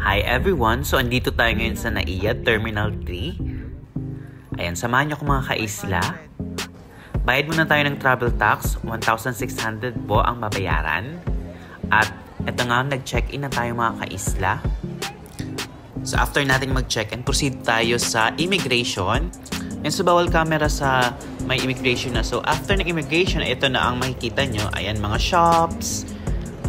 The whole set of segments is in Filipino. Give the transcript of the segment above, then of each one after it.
Hi everyone! So, andito tayo ngayon sa NAIA Terminal 3. Ayan, samahan niyo ko mga kaisla. Bayad muna tayo ng travel tax, 1,600 po ang babayaran. At eto nga, nag-check-in na tayo mga kaisla. So, after natin mag-check-in, proceed tayo sa immigration. And so, bawal camera sa may immigration na. So, after ng immigration, ito na ang makikita nyo. Ayan, mga shops.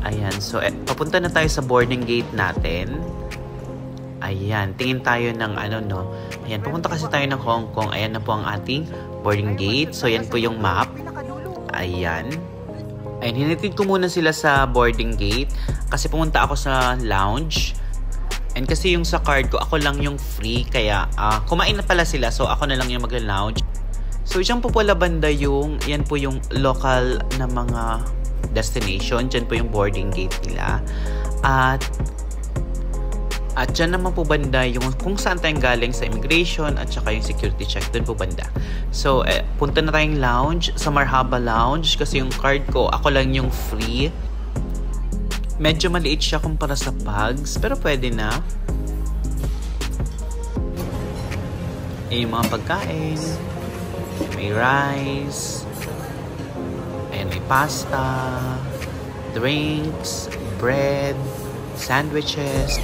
Ayan, so, papunta na tayo sa boarding gate natin. Ayan, tingin tayo ng Ayan, pupunta kasi tayo ng Hong Kong. Ayan na po ang ating boarding gate. So, yan po yung map. Ayan. Ayan, hinitid ko muna sila sa boarding gate. Kasi pumunta ako sa lounge. And kasi yung sa card ko, ako lang yung free. Kaya, kumain na pala sila. So, ako na lang yung magla-lounge. So, dyan po pala banda yung, yan po yung local na mga destination. Dyan po yung boarding gate nila. At dyan naman po banda yung kung saan tayong galing sa immigration at saka yung security check. Doon po banda. So, punta na tayong lounge, sa Marhaba Lounge. Kasi yung card ko, ako lang yung free. Medyo maliit siya kumpara sa Pugs. Pero pwede na. Yung mga pagkain. May rice. Ayan, may pasta. Drinks. Bread. Sandwiches.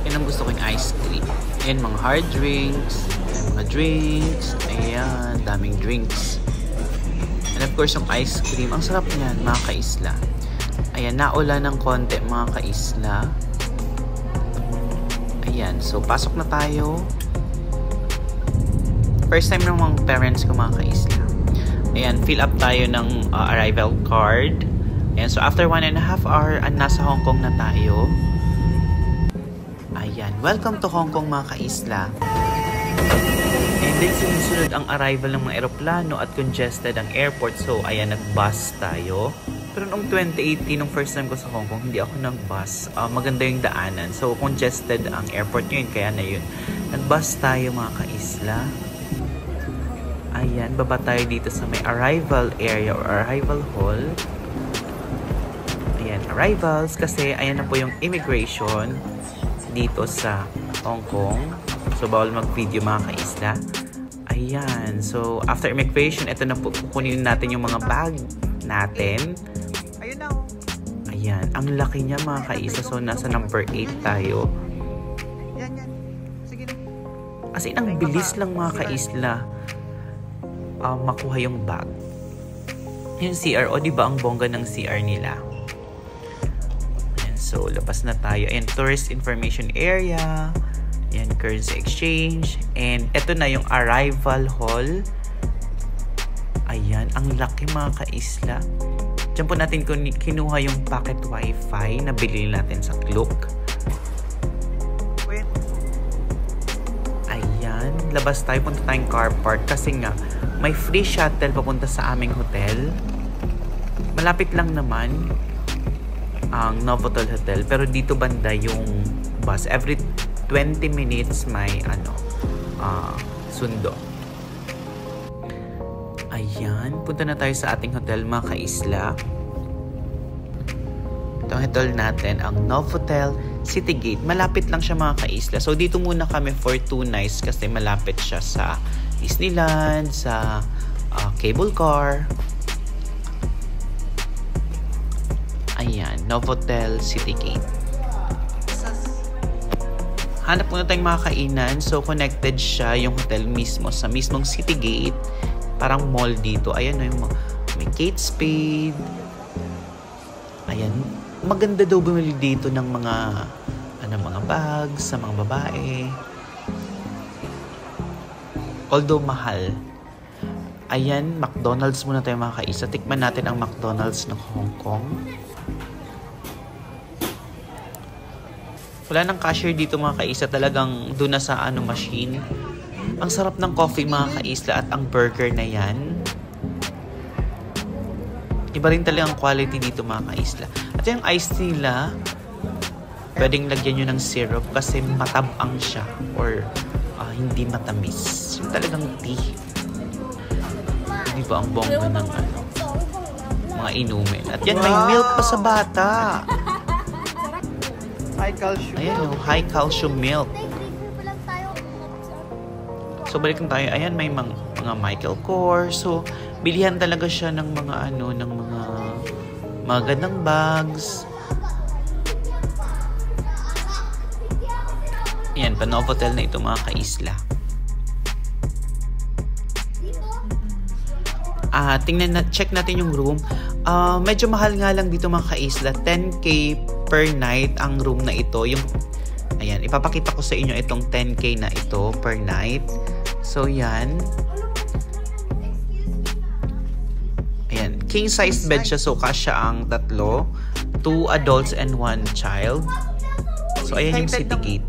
Yan ang gusto ko yung ice cream. Ayan, mga hard drinks. Ayan, mga drinks. Ayan, daming drinks. And of course, yung ice cream. Ang sarap niyan, mga kaisla. Ayan, naula ng konti, mga kaisla. Ayan, so pasok na tayo. First time ng mga parents ko, mga kaisla. Ayan, fill up tayo ng arrival card. Ayan, so after 1.5 hours, nasa Hong Kong na tayo. Ayan, welcome to Hong Kong mga kaisla. And then sumusunod ang arrival ng mga eroplano at congested ang airport. So ayan, nag-bus tayo. Pero noong 2018, nung first time ko sa Hong Kong, hindi ako nag-bus. Maganda yung daanan. So congested ang airport ngayon, kaya na yun. Nag-bus tayo mga kaisla. Ayan, baba tayo dito sa may arrival area or arrival hall. Ayan, arrivals. Kasi ayan na po yung immigration dito sa Hong Kong. So, bawal mag-video mga kaisla. Ayan. So, after immigration, ito na po. Kukunin natin yung mga bag natin. Ayan. Ang laki niya mga kaisla. So, nasa number 8 tayo. As in, ang bilis lang mga kaisla makuha yung bag. Yung CR. O, diba ang bongga ng CR nila? So, labas na tayo. Ayan, tourist information area. Ayan, currency exchange. And ito na yung arrival hall. Ayan, ang laki mga kaisla. Diyan po natin kinuha yung packet wifi na bilhin natin sa Klook. Ayan, labas tayo. Punta tayong car park kasi nga may free shuttle papunta sa aming hotel. Malapit lang naman ang Novotel Hotel, pero dito banda yung bus. Every 20 minutes may sundo. Ayan, punta na tayo sa ating hotel mga kaisla. Ito ang hotel natin, ang Novotel City Gate. Malapit lang siya mga kaisla. So dito muna kami for 2 nights kasi malapit siya sa Disneyland, sa cable car. Ayan, Novotel City Gate. Hanap muna tayong mga kainan. So, connected siya yung hotel mismo sa mismong City Gate. Parang mall dito. Ayan, may Kate Spade. Ayan, maganda daw bumili dito ng mga mga bags sa mga babae. Although mahal. Ayan, McDonald's muna tayo mga kaisa. Tikman natin ang McDonald's ng Hong Kong. Wala nang cashier dito mga kaisla. Talagang doon na sa machine. Ang sarap ng coffee mga kaisla at ang burger na yan. Iba rin talagang quality dito mga kaisla. At yung ice nila, pwedeng lagyan nyo ng syrup kasi matabang siya or hindi matamis. Yung talagang tea. Hindi ba ang bongga ng mga inumin. At yan, may milk pa sa bata. High calcium. Ayan o, high calcium milk. So, balikan tayo. Ayan, may mga Michael Kors. So, bilihan talaga siya ng mga ng mga magandang bags. Ayan, pa-Novotel na ito mga ka-isla. Check natin yung room. Medyo mahal nga lang dito mga ka-isla. 10K per night ang room na ito. Ayan, ipapakita ko sa inyo itong 10K na ito per night. So, yan. Ayan, king size bed siya. So, kasya ang 3. 2 adults and 1 child. So, ayan yung city gate.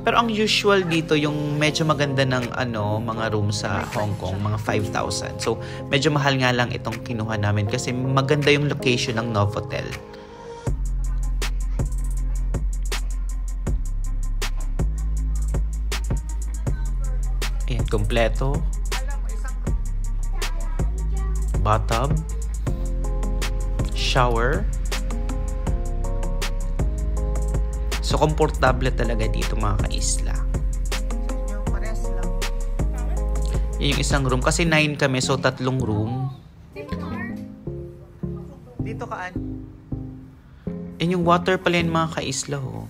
Pero ang usual dito, yung medyo maganda ng mga room sa Hong Kong, mga 5,000. So, medyo mahal nga lang itong kinuha namin kasi maganda yung location ng Novotel. Ayan, kompleto. Bathtub. Shower. So, komportable talaga dito mga ka-isla. Yan yung isang room. Kasi 9 kami, so 3 room. Dito kaan? Yan yung water pala yun mga ka-isla. Oh.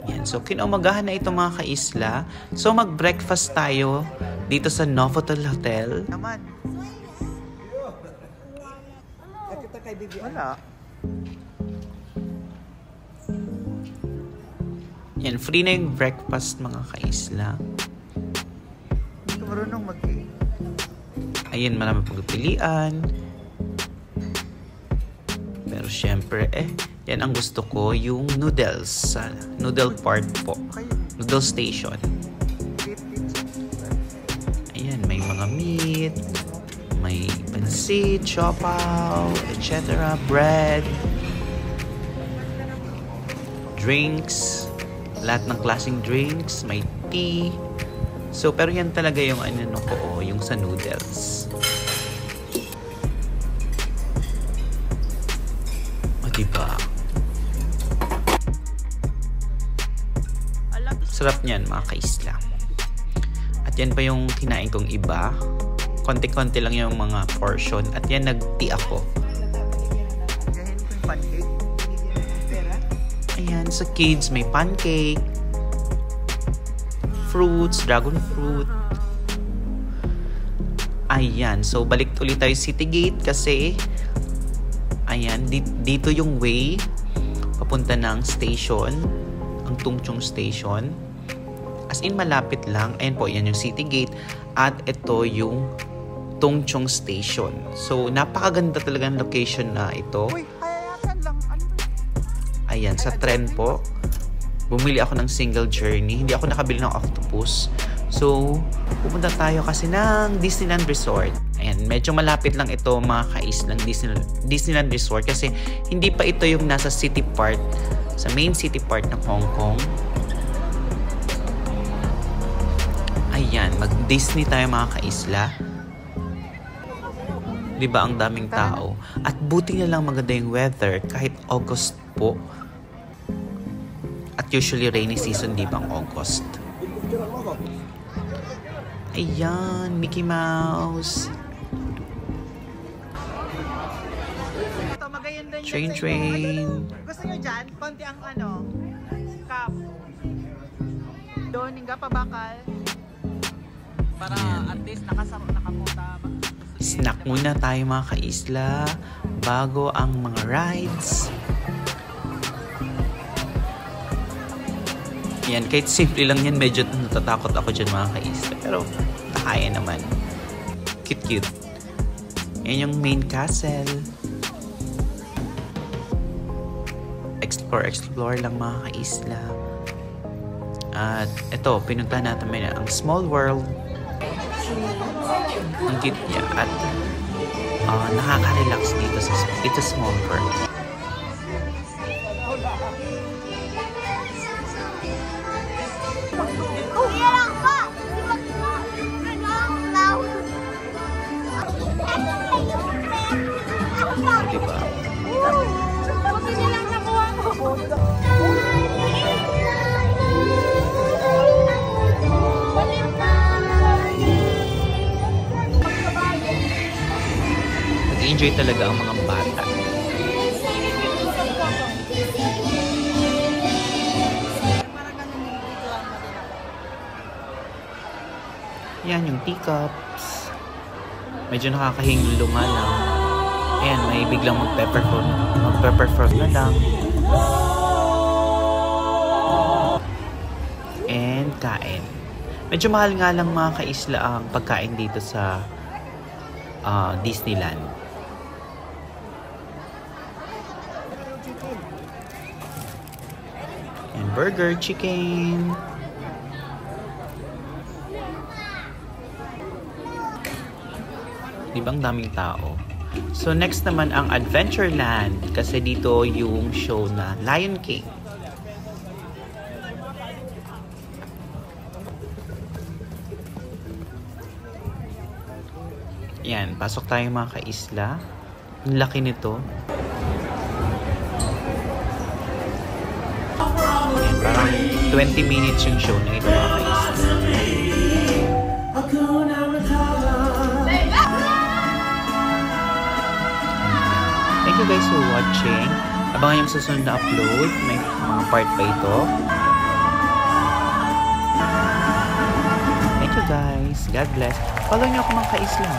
Yan. So, kinaumagahan na ito mga ka-isla. So, mag-breakfast tayo dito sa Novotel Hotel. Naman. Wala. Yan, free na yung breakfast mga ka-isla. Hindi ko marunong mag-eat. Ayan, marami pagpilian. Pero syempre, yan ang gusto ko, yung noodles. Noodle part po. Noodle station. Ayan, may mga meat. May pansit, siopaw, etc. Bread. Drinks. Lahat ng klaseng drinks. May tea. So, pero yan talaga yung yung sa noodles. O, diba? Sarap niyan, mga ka-isla. At yan pa yung kinain kong iba. Konti-konti lang yung mga portion. At yan, nag-tea ako. Ayan, sa kids, may pancake. Fruits, dragon fruit. Ayan, so balik ulit tayo City Gate kasi ayan, dito yung way papunta ng station, ang Tung Chung Station. As in, malapit lang. Ayan po, yan yung City Gate. At ito yung Tung Chung Station. So, napakaganda talaga ng location na ito. Ayan, sa tren po. Bumili ako ng single journey. Hindi ako nakabili ng octopus. So, pupunta tayo kasi ng Disneyland Resort. Ayan, medyo malapit lang ito mga ka-islang Disneyland Resort kasi hindi pa ito yung nasa city part, sa main city part ng Hong Kong. Ayan, mag-Disney tayo mga ka-isla. Diba ang daming tao? At buti na lang maganda yung weather kahit August po. At usually rainy season, di ba ang August? Ayan, Mickey Mouse. Train. Gusto nyo dyan? Konti ang cup. Doon, hingga pa bakal. Para at least nakapunta. Snack muna tayo mga ka-isla bago ang mga rides. Yan, kahit simple lang yan, medyo natatakot ako dyan mga ka-isla. Pero kaya naman. Cute. Yan yung main castle. Explore lang mga ka-isla. At ito, pinunta natin ang Small World. Ang cute niya. At nakaka-relax dito sa Small World. Diba? nag-enjoy talaga ang mga bata. Yan yung teacups. Medyo nakakahingulunga lang. Ayan, may biglang mag-pepper frog na lang. And kain. Medyo mahal nga lang mga kaisla ang pagkain dito sa Disneyland. And burger, chicken. Diba ang daming tao? So next naman ang Adventureland kasi dito yung show na Lion King. Yan, pasok tayo mga kaisla. Ang laki nito. Yan, parang 20 minutes yung show na ito mga kaisla. Thank you guys for watching. Abangan yung susunod na upload. May mga part pa ito. Thank you guys. God bless. Follow nyo ako mga kaisla.